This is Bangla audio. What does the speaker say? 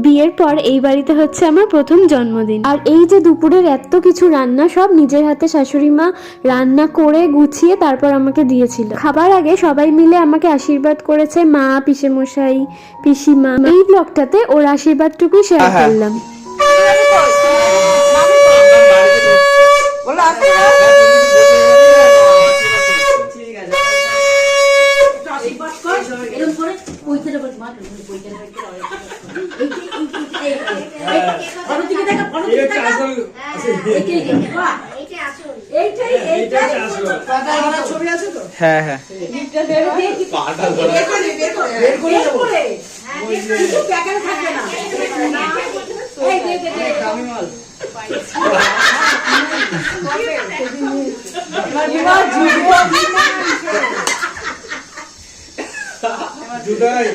বিয়ের পর এই বাড়িতে হচ্ছে আমার প্রথম জন্মদিন। আর এই যে দুপুরের এত কিছু রান্না সব নিজের হাতে শাশুড়ি মা রান্না করে গুছিয়ে তারপর আমাকে দিয়েছিল। খাবার আগে সবাই মিলে আমাকে আশীর্বাদ করেছে, মা, পিসেমশাই, পিসিমা। এই ব্লগটাতে ওর আশীর্বাদটুকুই শেয়ার করলাম। হ্যাঁ হ্যাঁ জুদাই